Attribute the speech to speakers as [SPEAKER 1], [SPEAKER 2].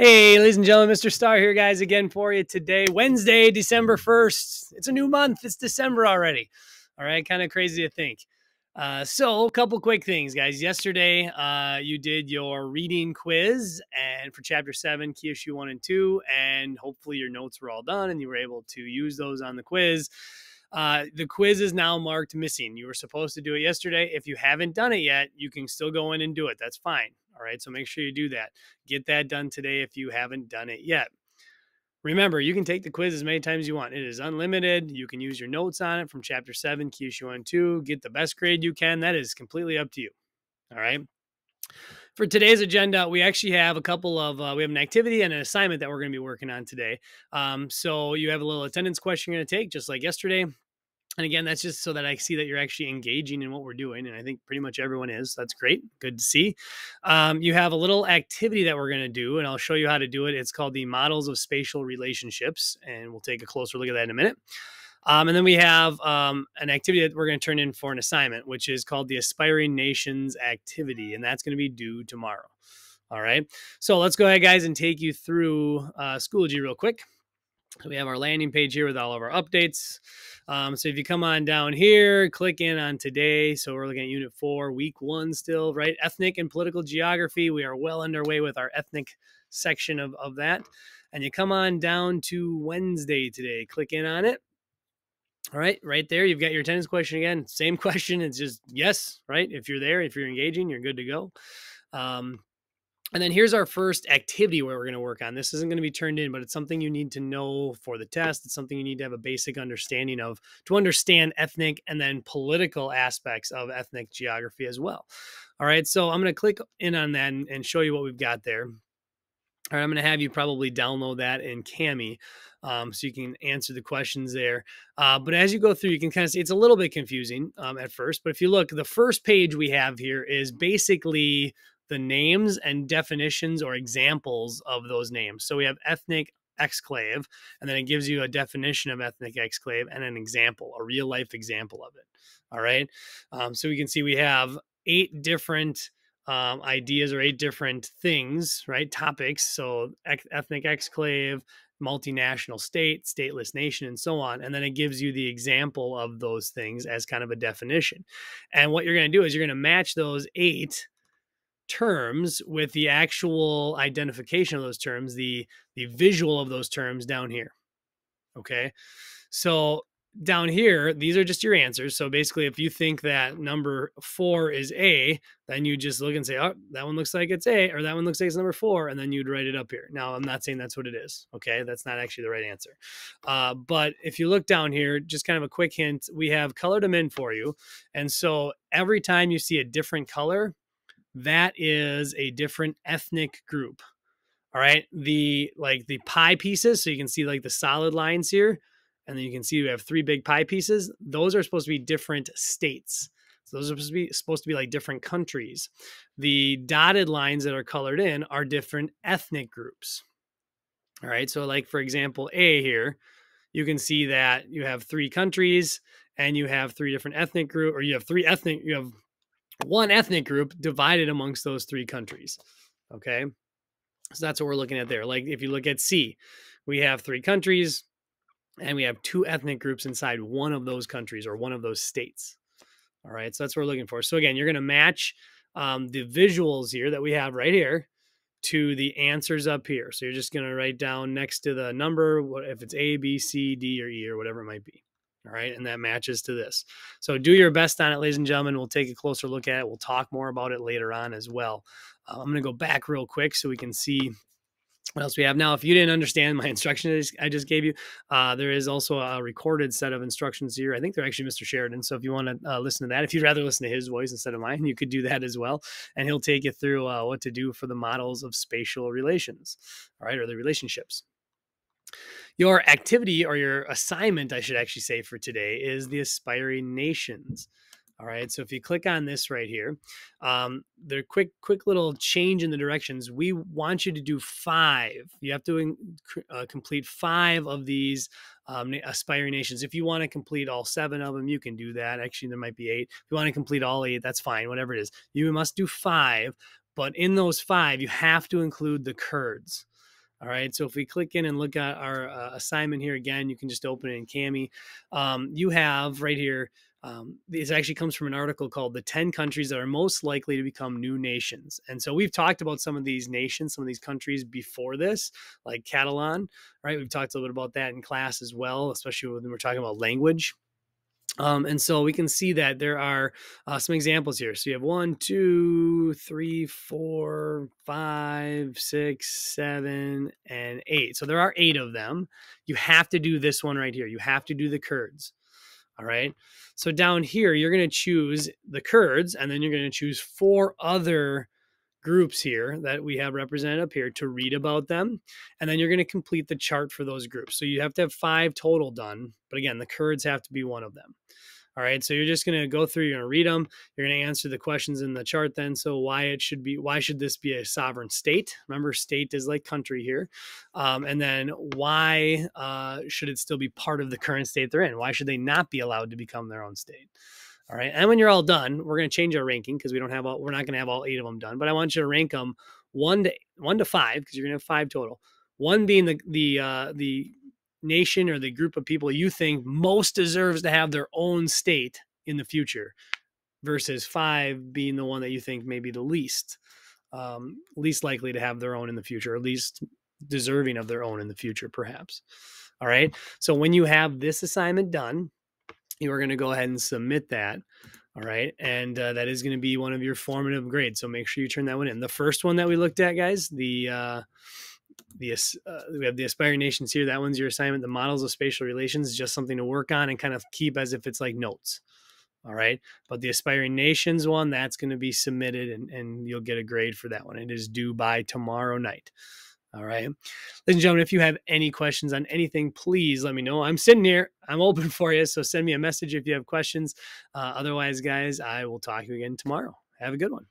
[SPEAKER 1] Hey, ladies and gentlemen, Mr. Star here, guys, again for you today, Wednesday, December 1st. It's a new month. It's December already. All right, kind of crazy to think. So a couple quick things, guys. Yesterday, you did your reading quiz and for Chapter 7, Key Issue 1 and 2, and hopefully your notes were all done and you were able to use those on the quiz. The quiz is now marked missing. You were supposed to do it yesterday. If you haven't done it yet, you can still go in and do it. That's fine. All right, so make sure you do that. Get that done today if you haven't done it yet. Remember, you can take the quiz as many times as you want. It is unlimited. You can use your notes on it from Chapter 7, Key Issue 1 and 2. Get the best grade you can. That is completely up to you. All right. For today's agenda, we actually have a couple of, we have an activity and an assignment that we're going to be working on today. So you have a little attendance question you're going to take, just like yesterday. And again, that's just so that I see that you're actually engaging in what we're doing. And I think pretty much everyone is. That's great. Good to see. You have a little activity that we're going to do, and I'll show you how to do it. It's called the Models of Spatial Relationships, and we'll take a closer look at that in a minute. And then we have an activity that we're going to turn in for an assignment, which is called the Aspiring Nations Activity, and that's going to be due tomorrow. All right. So let's go ahead, guys, and take you through Schoology real quick. So we have our landing page here with all of our updates. So if you come on down here, click in on today. So we're looking at Unit 4, Week 1 still, right? Ethnic and Political Geography. We are well underway with our ethnic section of that. And you come on down to Wednesday today. Click in on it. All right, right there, you've got your attendance question again. Same question. It's just yes, right? If you're there, if you're engaging, you're good to go. And then here's our first activity where we're going to work on. This isn't going to be turned in, but it's something you need to know for the test. It's something you need to have a basic understanding of to understand ethnic and then political aspects of ethnic geography as well. All right, so I'm going to click in on that and show you what we've got there. All right, I'm going to have you probably download that in Kami so you can answer the questions there. But as you go through, you can kind of see it's a little bit confusing at first. But if you look, the first page we have here is basically the names and definitions or examples of those names. So we have ethnic exclave, and then it gives you a definition of ethnic exclave and an example, a real life example of it. All right. So we can see we have 8 different ideas or 8 different things, right? Topics. So ethnic exclave, multinational state, stateless nation, and so on. And then it gives you the example of those things as kind of a definition. And what you're going to do is you're going to match those 8 terms with the actual identification of those terms, the visual of those terms down here. Okay. So down here, these are just your answers. So basically, if you think that number 4 is A, then you just look and say, oh, that one looks like it's A, or that one looks like it's number 4, and then you'd write it up here. Now, I'm not saying that's what it is. Okay. That's not actually the right answer. But if you look down here, just kind of a quick hint, we have colored them in for you. And so every time you see a different color, that is a different ethnic group. All right. The pie pieces. So you can see like the solid lines here. And then you can see we have 3 big pie pieces. Those are supposed to be different states. So those are supposed to be like different countries. The dotted lines that are colored in are different ethnic groups. All right. So like, for example, A here, you can see that you have 3 countries and you have 3 different ethnic groups, or you have one ethnic group divided amongst those 3 countries. Okay. So that's what we're looking at there. Like if you look at C, we have 3 countries and we have 2 ethnic groups inside one of those countries or one of those states. All right. So that's what we're looking for. So again, you're going to match the visuals here that we have right here to the answers up here. So you're just going to write down next to the number, if it's A, B, C, D, or E, or whatever it might be. All right. And that matches to this. So do your best on it, ladies and gentlemen. We'll take a closer look at it. We'll talk more about it later on as well. I'm going to go back real quick so we can see what else we have. Now, if you didn't understand my instructions I just gave you, there is also a recorded set of instructions here. I think they're actually Mr. Sheridan. So if you want to listen to that, if you'd rather listen to his voice instead of mine, you could do that as well. And he'll take you through what to do for the models of spatial relations, all right, or the relationships. Your activity, or your assignment, I should actually say, for today is the Aspiring Nations. All right. So if you click on this right here, the quick little change in the directions. We want you to do 5. You have to complete 5 of these Aspiring Nations. If you want to complete all 7 of them, you can do that. Actually, there might be 8. If you want to complete all 8, that's fine. Whatever it is, you must do 5. But in those 5, you have to include the Kurds. All right, so if we click in and look at our assignment here again, you can just open it in Cami. You have right here, this actually comes from an article called The 10 Countries That Are Most Likely to Become New Nations. And so we've talked about some of these nations, some of these countries before this, like Catalan, right? We've talked a little bit about that in class as well, especially when we're talking about language. And so we can see that there are some examples here. So you have 1, 2, 3, 4, 5, 6, 7, and 8. So there are 8 of them. You have to do this one right here. You have to do the Kurds. All right. So down here, you're going to choose the Kurds, and then you're going to choose 4 other groups here that we have represented up here to read about them. And then you're going to complete the chart for those groups. So you have to have 5 total done. But again, the Kurds have to be one of them. All right, so you're just going to go through, you're going to read them, you're going to answer the questions in the chart then. So why should this be a sovereign state? Remember, state is like country here. And then why should it still be part of the current state they're in? Why should they not be allowed to become their own state? All right, and when you're all done, we're going to change our ranking because we're not going to have all 8 of them done, but I want you to rank them 1 to 5 because you're going to have 5 total. 1 being the nation or the group of people you think most deserves to have their own state in the future, versus 5 being the one that you think may be the least likely to have their own in the future, or least deserving of their own in the future, perhaps. All right. So when you have this assignment done, you are going to go ahead and submit that. All right. And that is going to be one of your formative grades. So make sure you turn that one in. The first one that we looked at, guys, we have the aspiring nations here. That one's your assignment. The models of spatial relations is just something to work on and kind of keep as if it's like notes. All right. But the aspiring nations one, that's going to be submitted and you'll get a grade for that one. It is due by tomorrow night. All right. Ladies and gentlemen, if you have any questions on anything, please let me know. I'm sitting here. I'm open for you. So send me a message if you have questions. Otherwise, guys, I will talk to you again tomorrow. Have a good one.